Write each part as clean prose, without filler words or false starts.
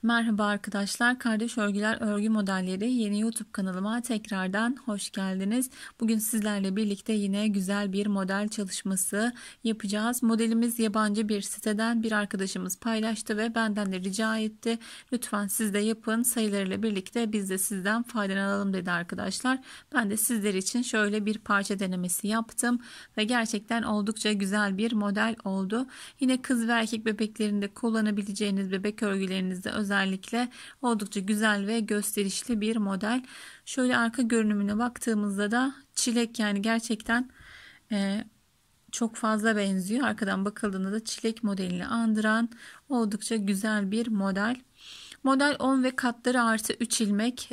Merhaba arkadaşlar, Kardeş Örgüler Örgü Modelleri yeni YouTube kanalıma tekrardan hoş geldiniz. Bugün sizlerle birlikte yine güzel bir model çalışması yapacağız. Modelimiz yabancı bir siteden bir arkadaşımız paylaştı ve benden de rica etti. Lütfen siz de yapın, sayılarıyla birlikte biz de sizden faydalanalım dedi arkadaşlar. Ben de sizler için şöyle bir parça denemesi yaptım ve gerçekten oldukça güzel bir model oldu. Yine kız ve erkek bebeklerinde kullanabileceğiniz bebek örgülerinizde özellikle oldukça güzel ve gösterişli bir model. Şöyle arka görünümüne baktığımızda da çilek, yani gerçekten çok fazla benziyor. Arkadan bakıldığında da çilek modelini andıran oldukça güzel bir model. Model 10 ve katları artı 3 ilmek.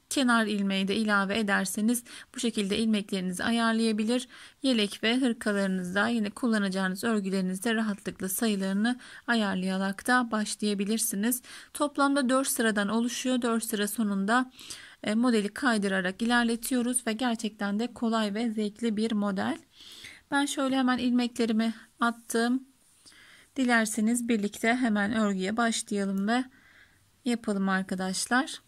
Kenar ilmeği de ilave ederseniz bu şekilde ilmeklerinizi ayarlayabilir. Yelek ve hırkalarınızda, yine kullanacağınız örgülerinizde rahatlıkla sayılarını ayarlayarak da başlayabilirsiniz. Toplamda 4 sıradan oluşuyor. 4 sıra sonunda modeli kaydırarak ilerletiyoruz ve gerçekten de kolay ve zevkli bir model. Ben şöyle hemen ilmeklerimi attım. Dilerseniz birlikte hemen örgüye başlayalım ve yapalım arkadaşlar.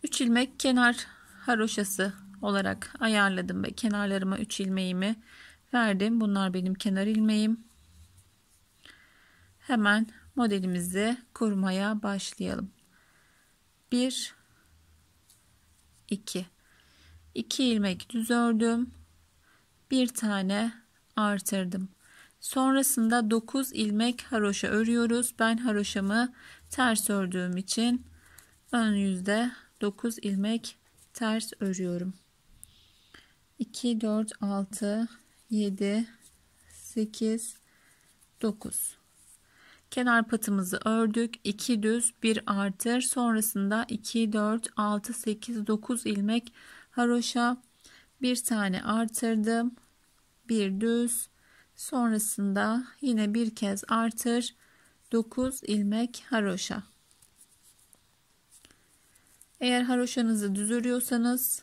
3 ilmek kenar haroşası olarak ayarladım ve kenarlarıma 3 ilmeğimi verdim. Bunlar benim kenar ilmeğim. Hemen modelimizi kurmaya başlayalım. 1 2 ilmek düz ördüm. Bir tane artırdım. Sonrasında 9 ilmek haroşa örüyoruz. Ben haroşamı ters ördüğüm için ön yüzde 9 ilmek ters örüyorum. 2 4 6 7 8 9. Kenar patımızı ördük. 2 düz 1 artır. Sonrasında 2 4 6 8 9 ilmek haroşa, bir tane artırdım. Bir düz. Sonrasında yine bir kez artır. 9 ilmek haroşa. Eğer haroşanızı düz örüyorsanız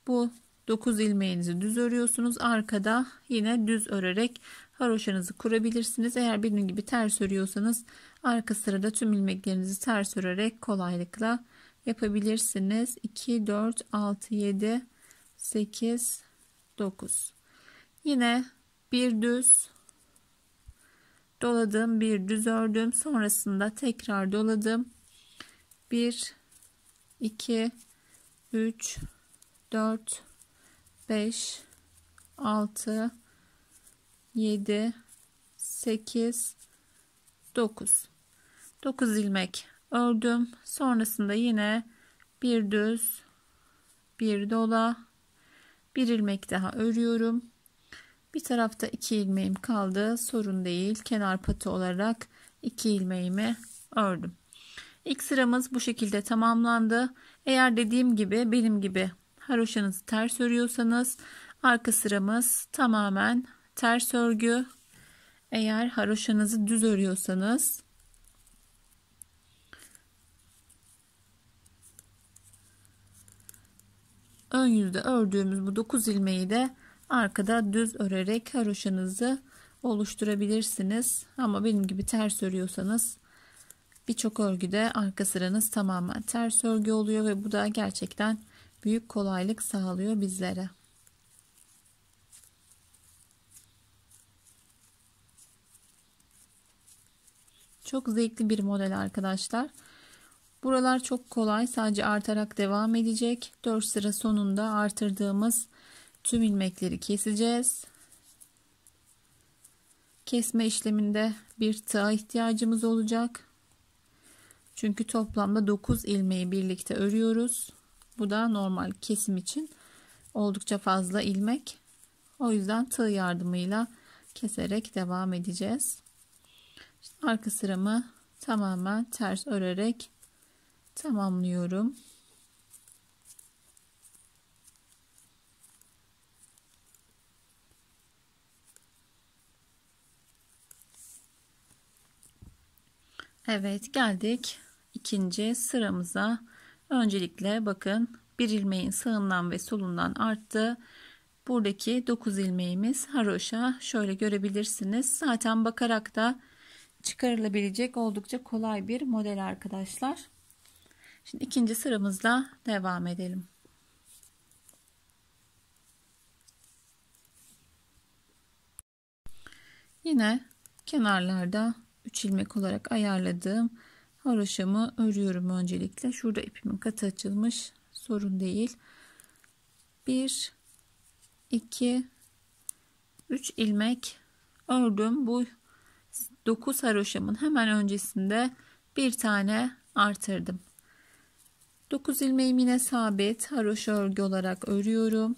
bu 9 ilmeğinizi düz örüyorsunuz. Arkada yine düz örerek haroşanızı kurabilirsiniz. Eğer benim gibi ters örüyorsanız arka sırada tüm ilmeklerinizi ters örerek kolaylıkla yapabilirsiniz. 2 4 6 7 8 9. Yine bir düz doladım, bir düz ördüm. Sonrasında tekrar doladım. 1 2 3 4 5 6 7 8 9. 9 ilmek ördüm. Sonrasında yine bir düz, bir dola, bir ilmek daha örüyorum. Bir tarafta 2 ilmeğim kaldı. Sorun değil. Kenar patı olarak 2 ilmeğimi ördüm. İlk sıramız bu şekilde tamamlandı. Eğer dediğim gibi benim gibi haroşanızı ters örüyorsanız arka sıramız tamamen ters örgü. Eğer haroşanızı düz örüyorsanız ön yüzde ördüğümüz bu 9 ilmeği de arkada düz örerek haroşanızı oluşturabilirsiniz. Ama benim gibi ters örüyorsanız birçok örgüde arka sıranız tamamen ters örgü oluyor ve bu da gerçekten büyük kolaylık sağlıyor bizlere. Çok zevkli bir model arkadaşlar. Buralar çok kolay, sadece artarak devam edecek. 4 sıra sonunda artırdığımız tüm ilmekleri keseceğiz. Kesme işleminde bir tığa ihtiyacımız olacak. Çünkü toplamda 9 ilmeği birlikte örüyoruz. Bu da normal kesim için oldukça fazla ilmek. O yüzden tığ yardımıyla keserek devam edeceğiz. İşte arka sıramı tamamen ters örerek tamamlıyorum. Evet, geldik ikinci sıramıza. Öncelikle bakın bir ilmeğin sağından ve solundan arttı. Buradaki 9 ilmeğimiz haroşa, şöyle görebilirsiniz. Zaten bakarak da çıkarılabilecek oldukça kolay bir model arkadaşlar. Şimdi ikinci sıramızla devam edelim. Yine kenarlarda 3 ilmek olarak ayarladığım haroşamı örüyorum öncelikle. Şurada ipimin katı açılmış, sorun değil. 1 2 3 ilmek ördüm. Bu 9 haroşamın hemen öncesinde bir tane artırdım. 9 ilmeğim yine sabit haroşa örgü olarak örüyorum.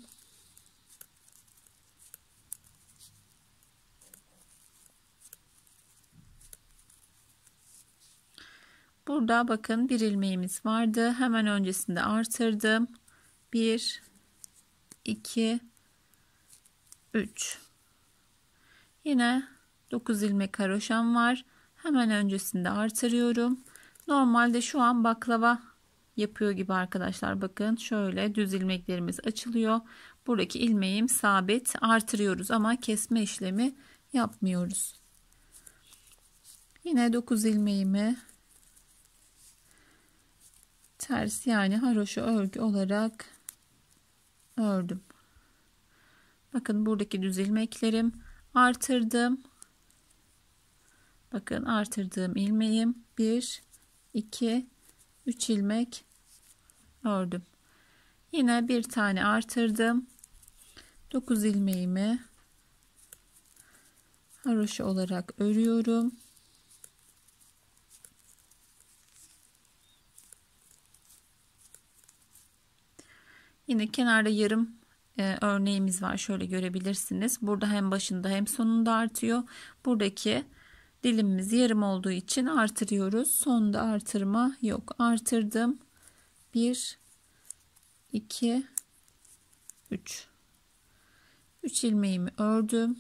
Burada bakın bir ilmeğimiz vardı. Hemen öncesinde artırdım. 1 2 3. Yine 9 ilmek haroşam var. Hemen öncesinde artırıyorum. Normalde şu an baklava yapıyor gibi arkadaşlar. Bakın şöyle düz ilmeklerimiz açılıyor. Buradaki ilmeğim sabit. Artırıyoruz ama kesme işlemi yapmıyoruz. Yine 9 ilmeğimi ters yani haroşa örgü olarak ördüm. Bakın buradaki düz ilmeklerim, artırdım. Bakın artırdığım ilmeğim 1 2 3 ilmek ördüm. Yine bir tane artırdım. 9 ilmeğimi haroşa olarak örüyorum. Yine kenarda yarım örneğimiz var. Şöyle görebilirsiniz. Burada hem başında hem sonunda artıyor. Buradaki dilimimiz yarım olduğu için artırıyoruz. Sonda artırma yok. Artırdım. 1 2 3 3 ilmeğimi ördüm.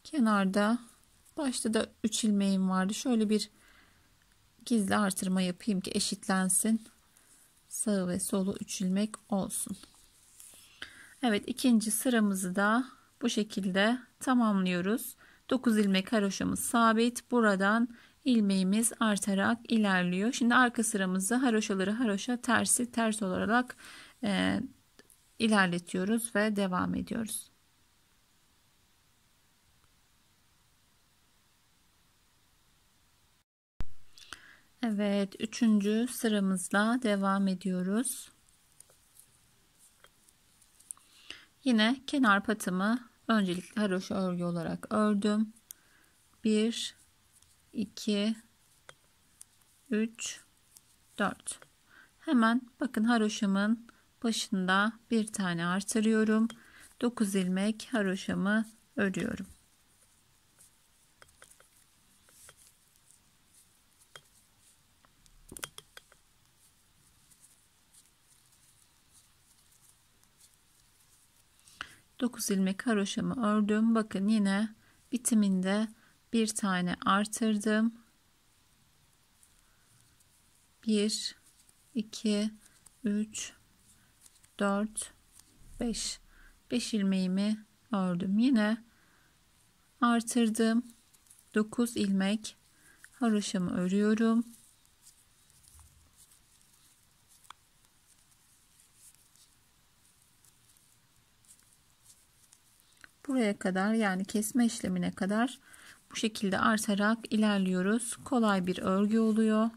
Kenarda başta da 3 ilmeğim vardı. Şöyle bir gizli artırma yapayım ki eşitlensin. Sağı ve solu 3 ilmek olsun. Evet, ikinci sıramızı da bu şekilde tamamlıyoruz. 9 ilmek haroşamız sabit. Buradan ilmeğimiz artarak ilerliyor. Şimdi arka sıramızı haroşaları haroşa tersi ters olarak ilerletiyoruz ve devam ediyoruz. Evet, üçüncü sıramızla devam ediyoruz. Yine kenar patımı öncelikle haroşa örgü olarak ördüm. 1 2 3 4. Hemen bakın haroşamın başında bir tane artırıyorum. 9 ilmek haroşamı örüyorum. Dokuz ilmek haroşamı ördüm. Bakın yine bitiminde bir tane artırdım. 1 2 3 4 5. 5 ilmeğimi ördüm. Yine artırdım. 9 ilmek haroşamı örüyorum. Buraya kadar, yani kesme işlemine kadar bu şekilde artarak ilerliyoruz. Kolay bir örgü oluyor.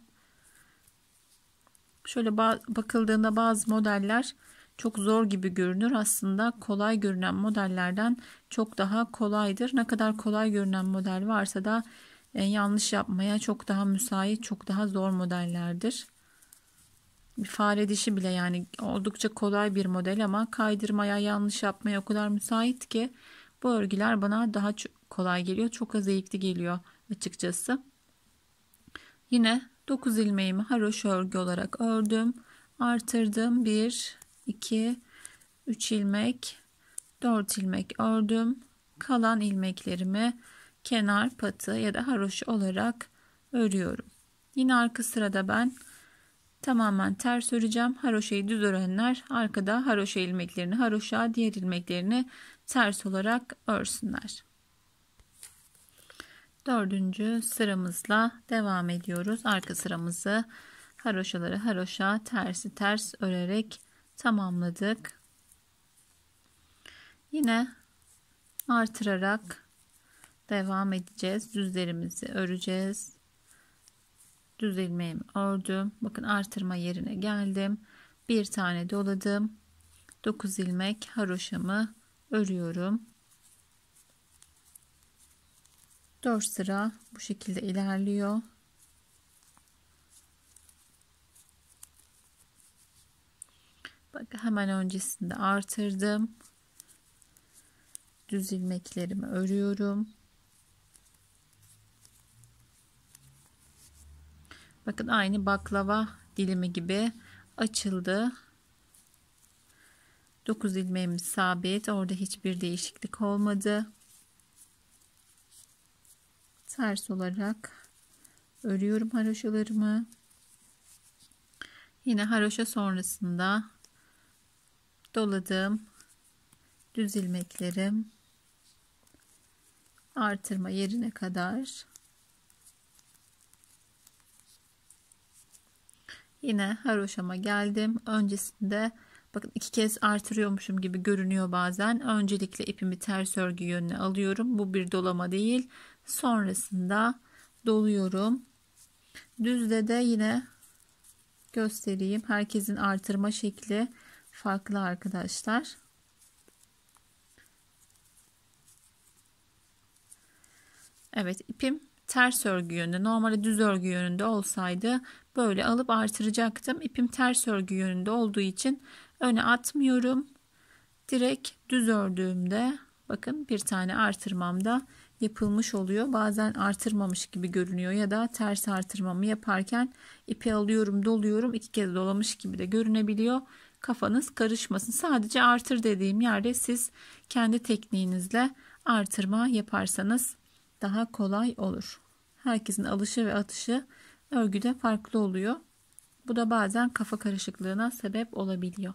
Şöyle bakıldığında bazı modeller çok zor gibi görünür. Aslında kolay görünen modellerden çok daha kolaydır. Ne kadar kolay görünen model varsa da yanlış yapmaya çok daha müsait, çok daha zor modellerdir. Bir fare dişi bile yani oldukça kolay bir model ama kaydırmaya, yanlış yapmaya o kadar müsait ki bu örgüler bana daha kolay geliyor. Çok zevkli geliyor açıkçası. Yine 9 ilmeğimi haroşa örgü olarak ördüm. Artırdım. 1 2 3 ilmek, 4 ilmek ördüm. Kalan ilmeklerimi kenar patı ya da haroşa olarak örüyorum. Yine arka sırada ben tamamen ters öreceğim. Haroşayı düz örenler arkada haroşa ilmeklerini haroşa, diğer ilmeklerini ters olarak örsünler. Dördüncü sıramızla devam ediyoruz. Arka sıramızı haroşaları haroşa, tersi ters örerek tamamladık. Yine artırarak devam edeceğiz. Düzlerimizi öreceğiz. Düz ilmeğimi ördüm. Bakın artırma yerine geldim. Bir tane doladım. 9 ilmek haroşamı örüyorum. 4 sıra bu şekilde ilerliyor. Bakın hemen öncesinde artırdım. Düz ilmeklerimi örüyorum. Bakın aynı baklava dilimi gibi açıldı. 9 ilmeğimiz sabit. Orada hiçbir değişiklik olmadı. Ters olarak örüyorum haroşalarımı. Yine haroşa sonrasında doladım. Düz ilmeklerim artırma yerine kadar. Yine haroşama geldim. Öncesinde bakın 2 kez artırıyormuşum gibi görünüyor bazen. Öncelikle ipimi ters örgü yönüne alıyorum. Bu bir dolama değil. Sonrasında doluyorum. Düzde de yine göstereyim. Herkesin artırma şekli farklı arkadaşlar. Evet, ipim ters örgü yönünde. Normalde düz örgü yönünde olsaydı böyle alıp artıracaktım. İpim ters örgü yönünde olduğu için öne atmıyorum. Direkt düz ördüğümde bakın bir tane artırmam da yapılmış oluyor. Bazen artırmamış gibi görünüyor ya da ters artırmamı yaparken ipi alıyorum, doluyorum, 2 kez dolamış gibi de görünebiliyor. Kafanız karışmasın. Sadece artır dediğim yerde siz kendi tekniğinizle artırma yaparsanız daha kolay olur. Herkesin alışı ve atışı örgüde farklı oluyor. Bu da bazen kafa karışıklığına sebep olabiliyor.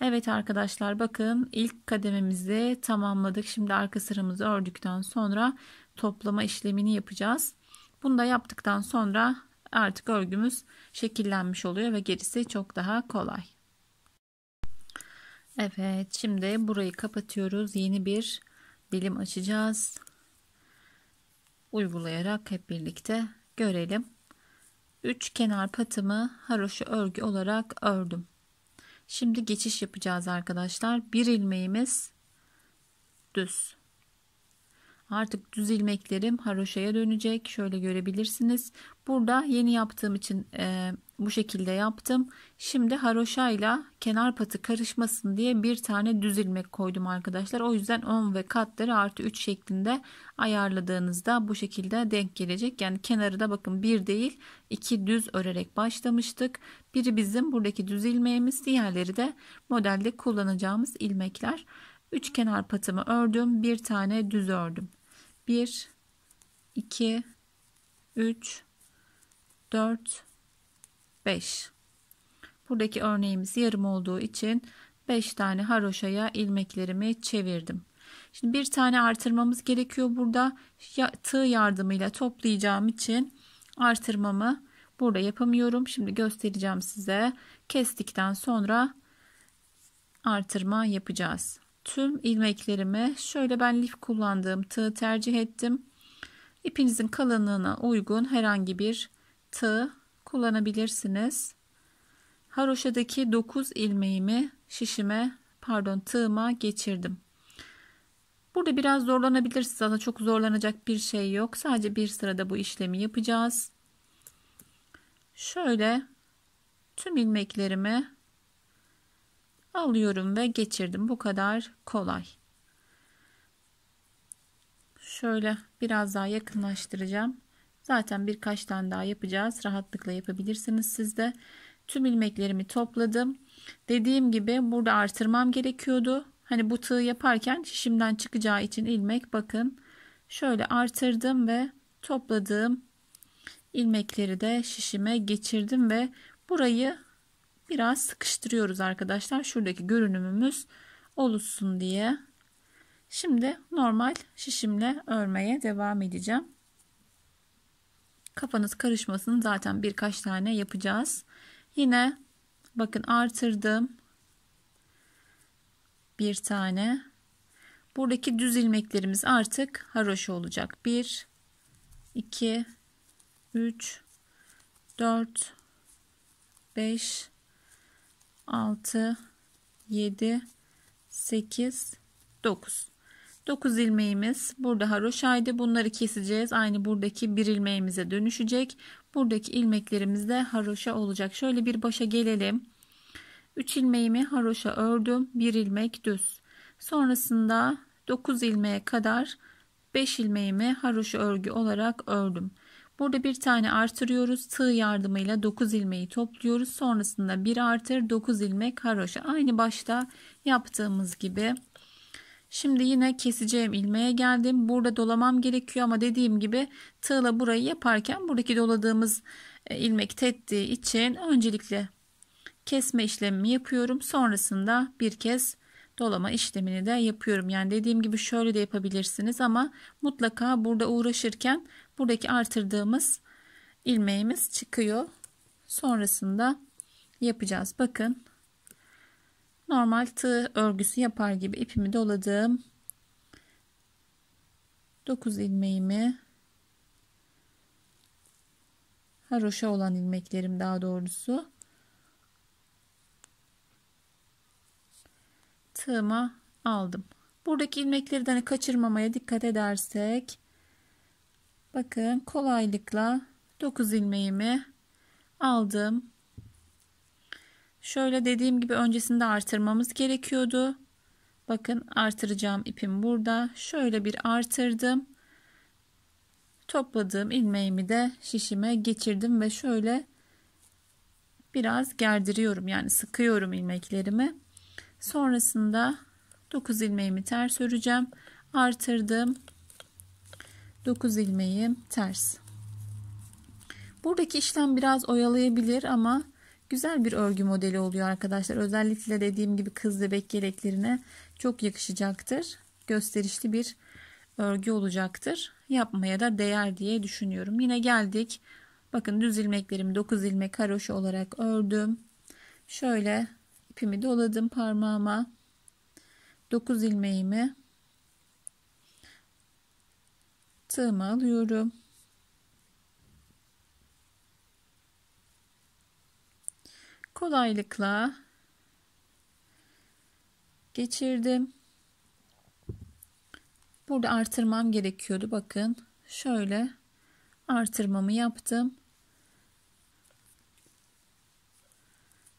Evet arkadaşlar, bakın ilk kadememizi tamamladık. Şimdi arka sıramızı ördükten sonra toplama işlemini yapacağız. Bunu da yaptıktan sonra artık örgümüz şekillenmiş oluyor ve gerisi çok daha kolay. Evet, şimdi burayı kapatıyoruz. Yeni bir dilim açacağız. Uygulayarak hep birlikte görelim. 3 kenar patımı haroşa örgü olarak ördüm. Şimdi geçiş yapacağız arkadaşlar. Bir ilmeğimiz düz. Artık düz ilmeklerim haroşaya dönecek. Şöyle görebilirsiniz. Burada yeni yaptığım için bu şekilde yaptım. Şimdi haroşayla kenar patı karışmasın diye bir tane düz ilmek koydum arkadaşlar. O yüzden 10 ve katları artı 3 şeklinde ayarladığınızda bu şekilde denk gelecek. Yani kenarı da bakın bir değil 2 düz örerek başlamıştık. Biri bizim buradaki düz ilmeğimiz, diğerleri de modelde kullanacağımız ilmekler. 3 kenar patımı ördüm. Bir tane düz ördüm. 1 2 3 4 5. Buradaki örneğimiz yarım olduğu için 5 tane haroşaya ilmeklerimi çevirdim. Şimdi bir tane artırmamız gerekiyor burada. Tığ yardımıyla toplayacağım için artırmamı burada yapamıyorum. Şimdi göstereceğim size. Kestikten sonra artırma yapacağız. Tüm ilmeklerimi şöyle, ben lif kullandığım tığ tercih ettim. İpinizin kalınlığına uygun herhangi bir tığ kullanabilirsiniz. Haroşadaki 9 ilmeğimi tığıma geçirdim. Burada biraz zorlanabilirsiniz ama çok zorlanacak bir şey yok. Sadece bir sırada bu işlemi yapacağız. Şöyle tüm ilmeklerimi alıyorum ve geçirdim. Bu kadar kolay. Şöyle biraz daha yakınlaştıracağım. Zaten birkaç tane daha yapacağız. Rahatlıkla yapabilirsiniz siz de. Tüm ilmeklerimi topladım. Dediğim gibi burada artırmam gerekiyordu. Hani bu tığ yaparken şişimden çıkacağı için ilmek, bakın şöyle artırdım ve topladığım ilmekleri de şişime geçirdim ve Burayı biraz sıkıştırıyoruz arkadaşlar. Şuradaki görünümümüz oluşsun diye. Şimdi normal şişimle örmeye devam edeceğim. Kafanız karışmasın, zaten birkaç tane yapacağız. Yine bakın artırdım. Bir tane. Buradaki düz ilmeklerimiz artık haroşa olacak. 1, 2, 3, 4, 5, 6, 7, 8, 9. 9 ilmeğimiz burada haroşaydı. Bunları keseceğiz. Aynı buradaki bir ilmeğimize dönüşecek. Buradaki ilmeklerimiz de haroşa olacak. Şöyle bir başa gelelim. 3 ilmeğimi haroşa ördüm. 1 ilmek düz. Sonrasında 9 ilmeğe kadar 5 ilmeğimi haroşa örgü olarak ördüm. Burada bir tane artırıyoruz. Tığ yardımıyla 9 ilmeği topluyoruz. Sonrasında 1 artır 9 ilmek haroşa. Aynı başta yaptığımız gibi. Şimdi yine keseceğim ilmeğe geldim. Burada dolamam gerekiyor ama dediğim gibi tığla burayı yaparken buradaki doladığımız ilmek tettiği için öncelikle kesme işlemimi yapıyorum. Sonrasında bir kez dolama işlemini de yapıyorum. Yani dediğim gibi şöyle de yapabilirsiniz ama mutlaka burada uğraşırken buradaki artırdığımız ilmeğimiz çıkıyor. Sonrasında yapacağız. Bakın. Normal tığ örgüsü yapar gibi ipimi doladım. 9 ilmeğimi, haroşa olan ilmeklerim daha doğrusu, tığıma aldım. Buradaki ilmekleri de kaçırmamaya dikkat edersek bakın kolaylıkla 9 ilmeğimi aldım. Şöyle dediğim gibi öncesinde artırmamız gerekiyordu. Bakın artıracağım ipim burada. Şöyle bir artırdım. Topladığım ilmeğimi de şişime geçirdim ve şöyle biraz gerdiriyorum. Yani sıkıyorum ilmeklerimi. Sonrasında 9 ilmeğimi ters öreceğim. Artırdım. 9 ilmeğim ters. Buradaki işlem biraz oyalayabilir ama güzel bir örgü modeli oluyor arkadaşlar. Özellikle dediğim gibi kız bebek yeleklerine çok yakışacaktır. Gösterişli bir örgü olacaktır. Yapmaya da değer diye düşünüyorum. Yine geldik. Bakın düz ilmeklerimi 9 ilmek haroşa olarak ördüm. Şöyle ipimi doladım parmağıma. 9 ilmeğimi tığıma alıyorum. Kolaylıkla geçirdim. Burada artırmam gerekiyordu. Bakın şöyle artırmamı yaptım.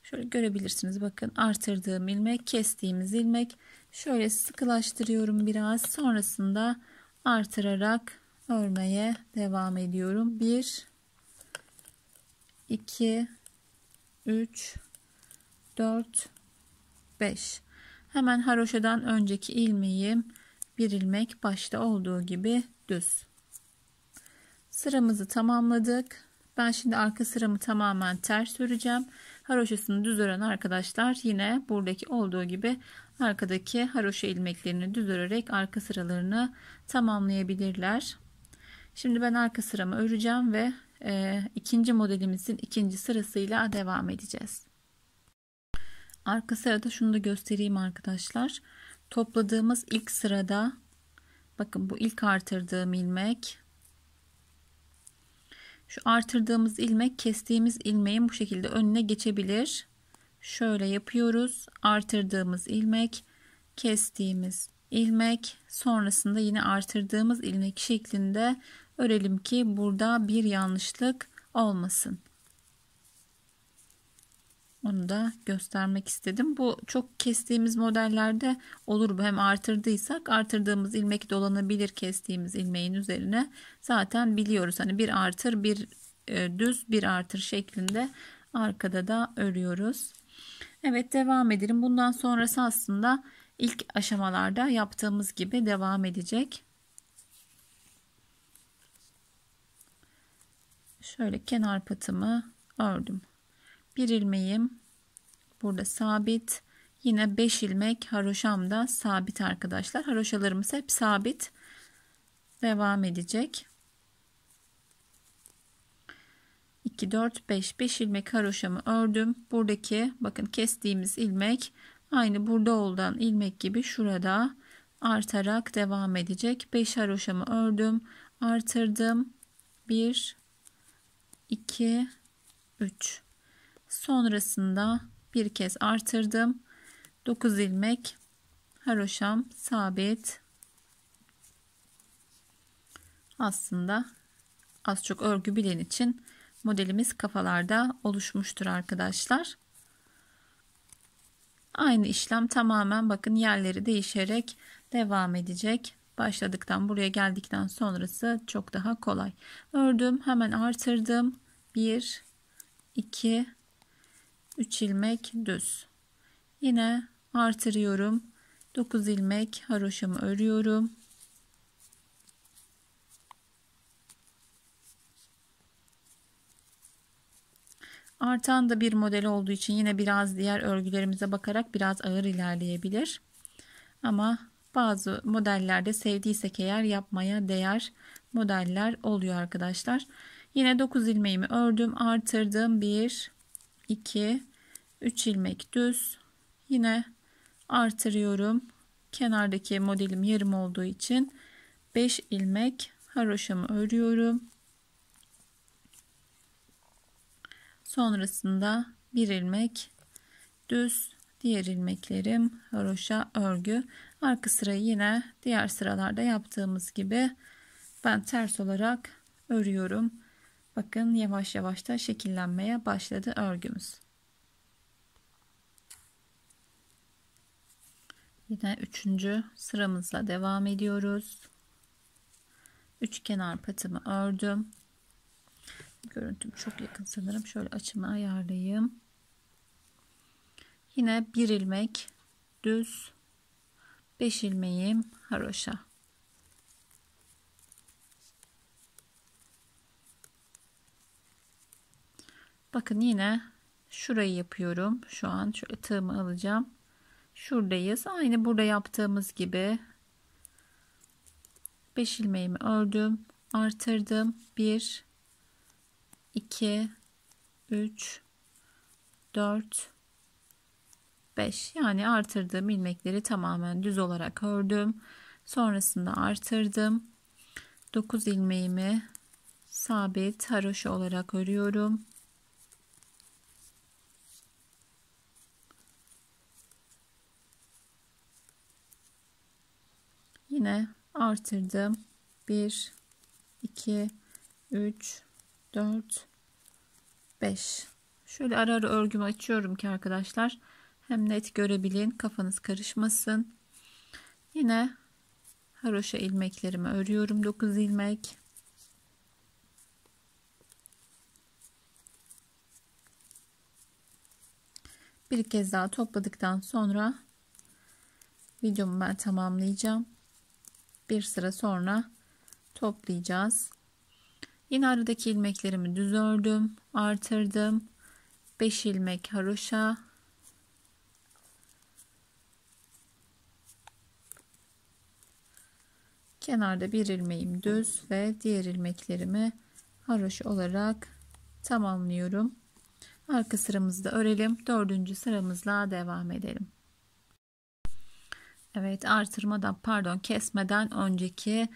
Şöyle görebilirsiniz. Bakın artırdığım ilmek, kestiğimiz ilmek. Şöyle sıkılaştırıyorum biraz. Sonrasında artırarak örmeye devam ediyorum. 1 2 3 4 5. Hemen haroşadan önceki ilmeğim bir ilmek başta olduğu gibi düz. Sıramızı tamamladık. Ben şimdi arka sıramı tamamen ters öreceğim. Haroşasını düz ören arkadaşlar yine buradaki olduğu gibi arkadaki haroşa ilmeklerini düz örerek arka sıralarını tamamlayabilirler. Şimdi ben arka sıramı öreceğim ve ikinci modelimizin ikinci sırasıyla devam edeceğiz. Arka sırada şunu da göstereyim arkadaşlar. Topladığımız ilk sırada bakın bu ilk artırdığım ilmek. Şu artırdığımız ilmek kestiğimiz ilmeğin bu şekilde önüne geçebilir. Şöyle yapıyoruz. Artırdığımız ilmek, kestiğimiz ilmek, sonrasında yine artırdığımız ilmek şeklinde örelim ki burada bir yanlışlık olmasın. Onu da göstermek istedim. Bu çok kestiğimiz modellerde olur. Hem artırdıysak artırdığımız ilmek dolanabilir kestiğimiz ilmeğin üzerine. Zaten biliyoruz hani bir artır bir düz bir artır şeklinde arkada da örüyoruz. Evet devam edelim. Bundan sonrası aslında ilk aşamalarda yaptığımız gibi devam edecek. Şöyle kenar patımı ördüm. Bir ilmeğim burada sabit. Yine 5 ilmek haroşam da sabit arkadaşlar. Haroşalarımız hep sabit devam edecek. 2 4 5 ilmek haroşamı ördüm. Buradaki bakın kestiğimiz ilmek aynı burada olan ilmek gibi şurada artarak devam edecek. 5 haroşamı ördüm, artırdım. 1 2 3. Sonrasında bir kez artırdım. 9 ilmek haroşam sabit. Aslında az çok örgü bilen için modelimiz kafalarda oluşmuştur arkadaşlar. Aynı işlem tamamen bakın yerleri değişerek devam edecek. Başladıktan buraya geldikten sonrası çok daha kolay. Ördüm, hemen artırdım. 1 2 3 ilmek düz. Yine artırıyorum. 9 ilmek haroşamı örüyorum. Artan da bir model olduğu için yine biraz diğer örgülerimize bakarak biraz ağır ilerleyebilir. Ama bazı modellerde sevdiysek eğer yapmaya değer modeller oluyor arkadaşlar. Yine 9 ilmeğimi ördüm, artırdım. 1 2 3 ilmek düz. Yine artırıyorum. Kenardaki modelim yarım olduğu için 5 ilmek haroşamı örüyorum. Sonrasında bir ilmek düz, diğer ilmeklerim haroşa örgü. Arka sırayı yine diğer sıralarda yaptığımız gibi ben ters olarak örüyorum. Bakın yavaş yavaş da şekillenmeye başladı örgümüz. Yine 3. sıramızla devam ediyoruz. 3 kenar patımı ördüm. Görüntüm çok yakın sanırım. Şöyle açımı ayarlayayım. Yine bir ilmek düz, 5 ilmeğim haroşa. Bakın yine şurayı yapıyorum. Şu an şöyle tığımı alacağım. Şuradayız. Aynı burada yaptığımız gibi 5 ilmeğimi ördüm, artırdım. 1 2 3 4 5, yani artırdığım ilmekleri tamamen düz olarak ördüm. Sonrasında artırdım. 9 ilmeğimi sabit haroşa olarak örüyorum. Yine artırdım. 1 2 3 4 5. Şöyle ara ara örgümü açıyorum ki arkadaşlar hem net görebilin, kafanız karışmasın. Yine haroşa ilmeklerimi örüyorum. 9 ilmek. Bir kez daha topladıktan sonra videomu ben tamamlayacağım. Bir sıra sonra toplayacağız. Yine aradaki ilmeklerimi düz ördüm, artırdım. 5 ilmek haroşa. Kenarda bir ilmeğim düz ve diğer ilmeklerimi haroşa olarak tamamlıyorum. Arka sıramızda örelim. 4. sıramızla devam edelim. Evet, kesmeden önceki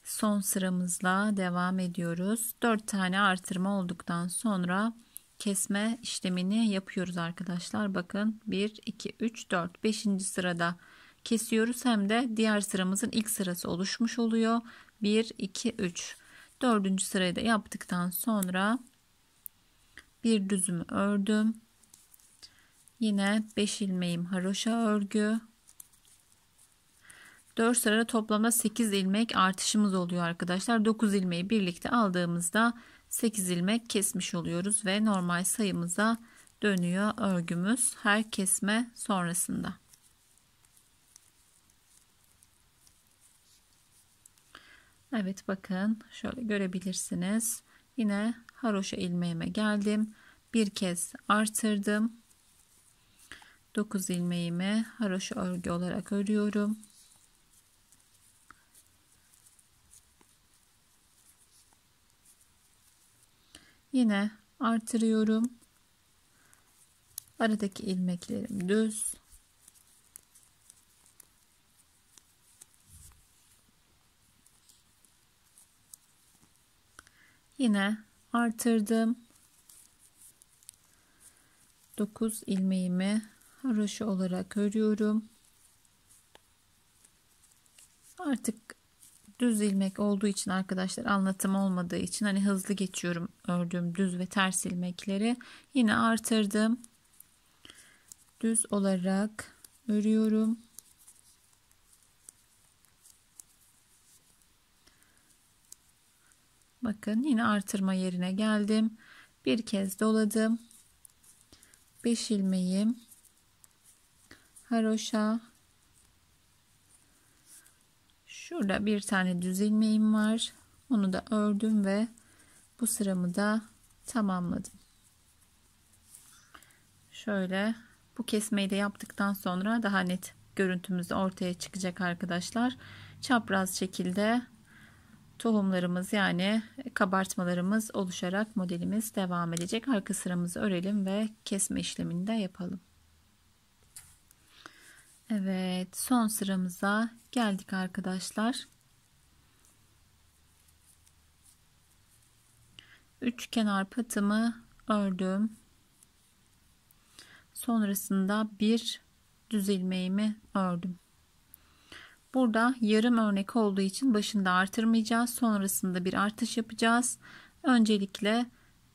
son sıramızla devam ediyoruz. 4 tane artırma olduktan sonra kesme işlemini yapıyoruz arkadaşlar. Bakın 1 2 3 4, 5. sırada kesiyoruz, hem de diğer sıramızın ilk sırası oluşmuş oluyor. 1 2 3, 4. sırayı da yaptıktan sonra bir düzümü ördüm. Yine 5 ilmeğim haroşa örgü. 4 sırada toplamda 8 ilmek artışımız oluyor arkadaşlar. 9 ilmeği birlikte aldığımızda 8 ilmek kesmiş oluyoruz ve normal sayımıza dönüyor örgümüz her kesme sonrasında. Evet, bakın şöyle görebilirsiniz. Yine haroşa ilmeğime geldim. bir kez artırdım. 9 ilmeğimi haroşa örgü olarak örüyorum. Yine artırıyorum. Aradaki ilmeklerim düz. Yine artırdım. 9 ilmeğimi haroşa olarak örüyorum. Artık düz ilmek olduğu için arkadaşlar, anlatım olmadığı için hani hızlı geçiyorum ördüğüm düz ve ters ilmekleri. Yine artırdım. Düz olarak örüyorum. Bakın yine artırma yerine geldim. Bir kez doladım. 5 ilmeğim haroşa. Şurada bir tane düz ilmeğim var. Onu da ördüm ve bu sıramı da tamamladım. Şöyle bu kesmeyi de yaptıktan sonra daha net görüntümüz ortaya çıkacak arkadaşlar. Çapraz şekilde tohumlarımız yani kabartmalarımız oluşarak modelimiz devam edecek. Arka sıramızı örelim ve kesme işlemini de yapalım. Evet, son sıramıza geldik arkadaşlar. 3 kenar patımı ördüm. Sonrasında bir düz ilmeğimi ördüm. Burada yarım örnek olduğu için başında artırmayacağız. Sonrasında bir artış yapacağız. Öncelikle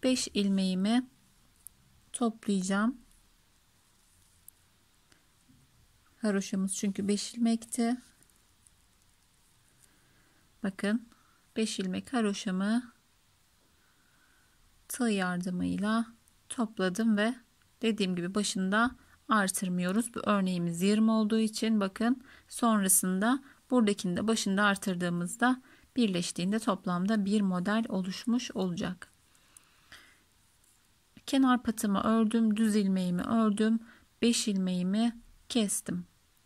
5 ilmeğimi toplayacağım. Haroşamız çünkü 5 ilmekti. Bakın 5 ilmek haroşamı tığ yardımıyla topladım ve dediğim gibi başında artırmıyoruz. Bu örneğimiz 20 olduğu için bakın sonrasında buradakini de başında artırdığımızda birleştiğinde toplamda bir model oluşmuş olacak. Kenar patımı ördüm, düz ilmeğimi ördüm, 5 ilmeğimi kestim.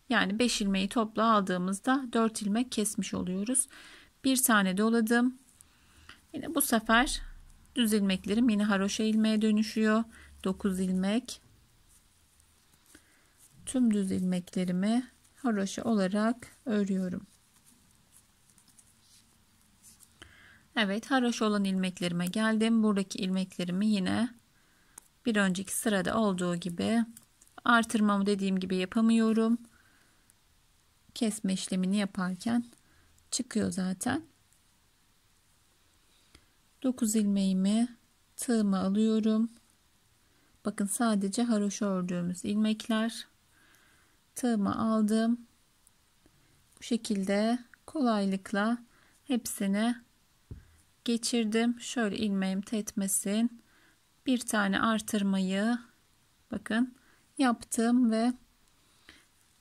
Yani 5 ilmeği topla aldığımızda 4 ilmek kesmiş oluyoruz. Bir tane doladım. Yine bu sefer düz ilmeklerim yine haroşa ilmeğe dönüşüyor. 9 ilmek. Tüm düz ilmeklerimi haroşa olarak örüyorum. Evet, haroşa olan ilmeklerime geldim. Buradaki ilmeklerimi yine bir önceki sırada olduğu gibi artırmamı dediğim gibi yapamıyorum. Kesme işlemini yaparken çıkıyor zaten. 9 ilmeğimi tığıma alıyorum. Bakın sadece haroşa ördüğümüz ilmekler. Tığıma aldım. Bu şekilde kolaylıkla hepsini geçirdim. Şöyle ilmeğim tetmesin. Bir tane artırmayı bakın yaptım ve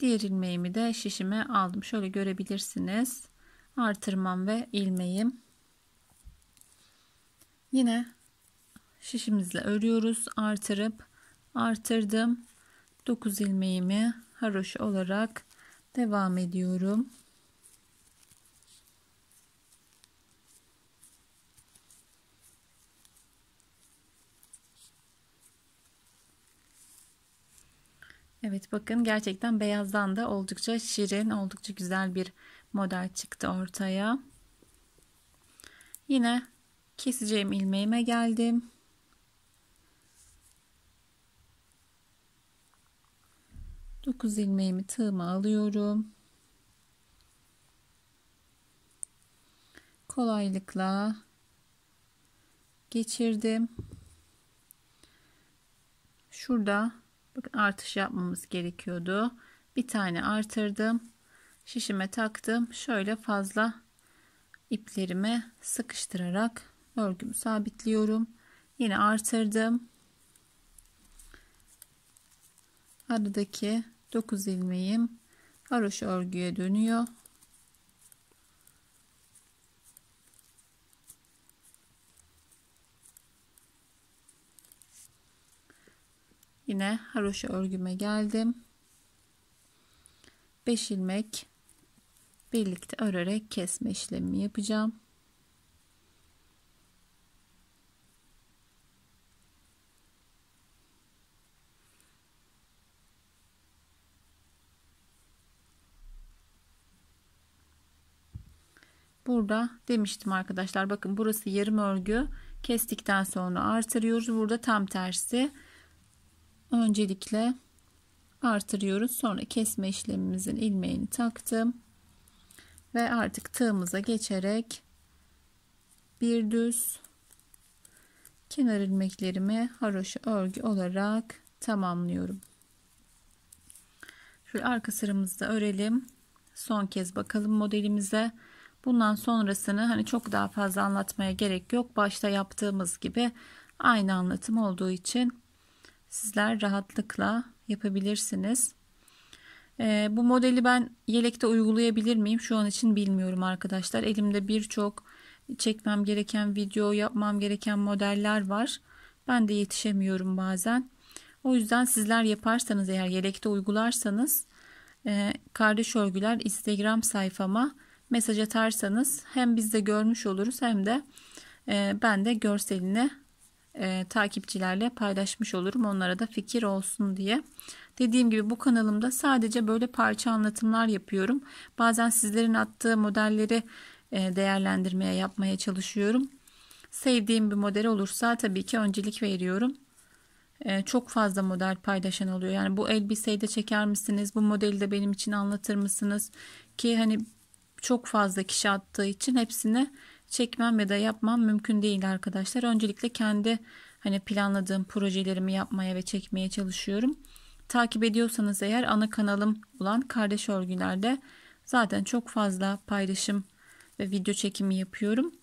diğer ilmeğimi de şişime aldım. Şöyle görebilirsiniz. Artırmam ve ilmeğim. Yine şişimizle örüyoruz. Artırıp artırdım. 9 ilmeğimi haroşa olarak devam ediyorum. Evet, bakın gerçekten beyazdan da oldukça şirin, oldukça güzel bir model çıktı ortaya. Yine keseceğim ilmeğime geldim. Dokuz ilmeğimi tığıma alıyorum. Kolaylıkla geçirdim. Şurada bakın artış yapmamız gerekiyordu. Bir tane artırdım. Şişime taktım. Şöyle fazla iplerimi sıkıştırarak örgümü sabitliyorum. Yine artırdım. Aradaki 9 ilmeğim haroşa örgüye dönüyor. Yine haroşa örgüme geldim. 5 ilmek birlikte örerek kesme işlemi yapacağım. Burada demiştim arkadaşlar, bakın burası yarım örgü, kestikten sonra artırıyoruz. Burada tam tersi, öncelikle artırıyoruz, sonra kesme işlemimizin ilmeğini taktım ve artık tığımıza geçerek bir düz kenar ilmeklerimi haroşa örgü olarak tamamlıyorum. Şöyle arka sıramızda örelim, son kez bakalım modelimize. Bundan sonrasını hani çok daha fazla anlatmaya gerek yok. Başta yaptığımız gibi aynı anlatım olduğu için sizler rahatlıkla yapabilirsiniz. Bu modeli ben yelekte uygulayabilir miyim? Şu an için bilmiyorum arkadaşlar. Elimde birçok çekmem gereken video, yapmam gereken modeller var. Ben de yetişemiyorum bazen. O yüzden sizler yaparsanız, eğer yelekte uygularsanız, kardeş örgüler Instagram sayfama mesaj atarsanız hem biz de görmüş oluruz, hem de ben de görselini takipçilerle paylaşmış olurum. Onlara da fikir olsun diye. Dediğim gibi bu kanalımda sadece böyle parça anlatımlar yapıyorum. Bazen sizlerin attığı modelleri değerlendirmeye, yapmaya çalışıyorum. Sevdiğim bir model olursa tabii ki öncelik veriyorum. Çok fazla model paylaşan oluyor. Yani bu elbiseyi de çeker misiniz? Bu modeli de benim için anlatır mısınız? Ki hani çok fazla kişi attığı için hepsini çekmem ya da yapmam mümkün değil arkadaşlar. Öncelikle kendi hani planladığım projelerimi yapmaya ve çekmeye çalışıyorum. Takip ediyorsanız eğer, ana kanalım olan Kardeş Örgüler'de zaten çok fazla paylaşım ve video çekimi yapıyorum.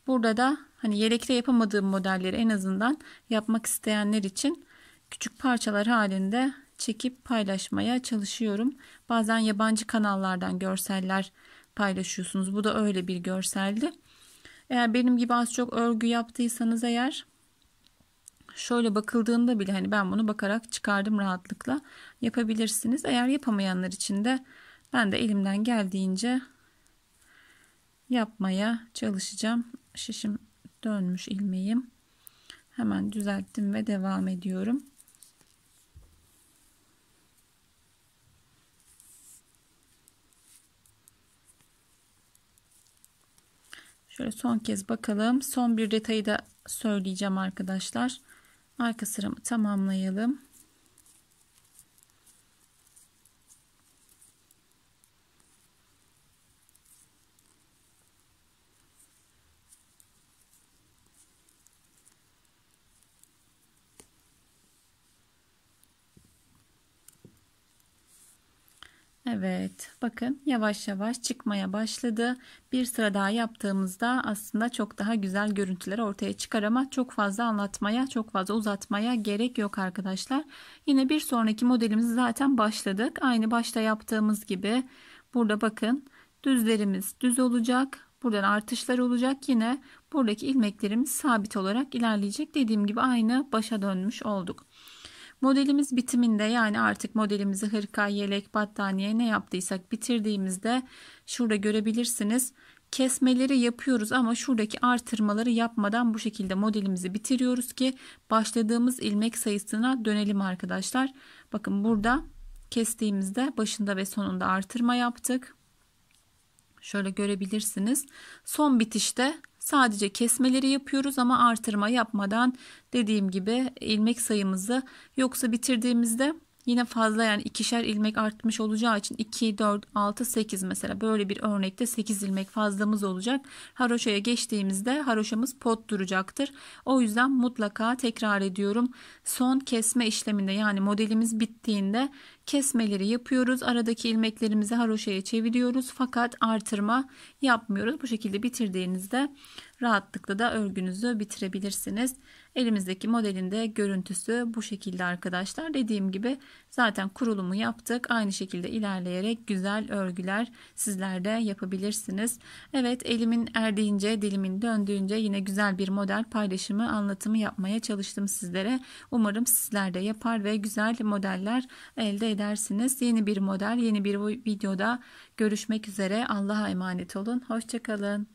Burada da hani yelekte yapamadığım modelleri en azından yapmak isteyenler için küçük parçalar halinde çekip paylaşmaya çalışıyorum. Bazen yabancı kanallardan görseller paylaşıyorsunuz. Bu da öyle bir görseldi. Eğer benim gibi az çok örgü yaptıysanız eğer, şöyle bakıldığında bile hani ben bunu bakarak çıkardım, rahatlıkla yapabilirsiniz. Eğer yapamayanlar için de ben de elimden geldiğince yapmaya çalışacağım. Şişim dönmüş ilmeğim. Hemen düzelttim ve devam ediyorum. Şöyle son kez bakalım. Son bir detayı da söyleyeceğim arkadaşlar. Arka sıramı tamamlayalım. Evet, bakın yavaş yavaş çıkmaya başladı. Bir sıra daha yaptığımızda aslında çok daha güzel görüntüler ortaya çıkar, ama çok fazla anlatmaya, çok fazla uzatmaya gerek yok arkadaşlar. Yine bir sonraki modelimizi zaten başladık. Aynı başta yaptığımız gibi burada bakın düzlerimiz düz olacak. Buradan artışlar olacak. Yine buradaki ilmeklerimiz sabit olarak ilerleyecek. Dediğim gibi aynı başa dönmüş olduk. Modelimiz bitiminde, yani artık modelimizi hırka, yelek, battaniye ne yaptıysak bitirdiğimizde şurada görebilirsiniz. Kesmeleri yapıyoruz ama şuradaki artırmaları yapmadan bu şekilde modelimizi bitiriyoruz ki başladığımız ilmek sayısına dönelim arkadaşlar. Bakın burada kestiğimizde başında ve sonunda artırma yaptık. Şöyle görebilirsiniz. Son bitişte sadece kesmeleri yapıyoruz ama artırma yapmadan, dediğim gibi ilmek sayımızı, yoksa bitirdiğimizde yine fazla, yani ikişer ilmek artmış olacağı için 2, 4, 6, 8 mesela böyle bir örnekte 8 ilmek fazlamız olacak. Haroşaya geçtiğimizde haroşamız pot duracaktır. O yüzden mutlaka tekrar ediyorum, son kesme işleminde, yani modelimiz bittiğinde kesmeleri yapıyoruz. Aradaki ilmeklerimizi haroşaya çeviriyoruz. Fakat artırma yapmıyoruz. Bu şekilde bitirdiğinizde rahatlıkla da örgünüzü bitirebilirsiniz. Elimizdeki modelin de görüntüsü bu şekilde arkadaşlar. Dediğim gibi zaten kurulumu yaptık. Aynı şekilde ilerleyerek güzel örgüler sizler de yapabilirsiniz. Evet, elimin erdiğince, dilimin döndüğünce yine güzel bir model paylaşımı, anlatımı yapmaya çalıştım sizlere. Umarım sizler de yapar ve güzel modeller elde edersiniz. Yeni bir model, yeni bir videoda görüşmek üzere. Allah'a emanet olun. Hoşça kalın.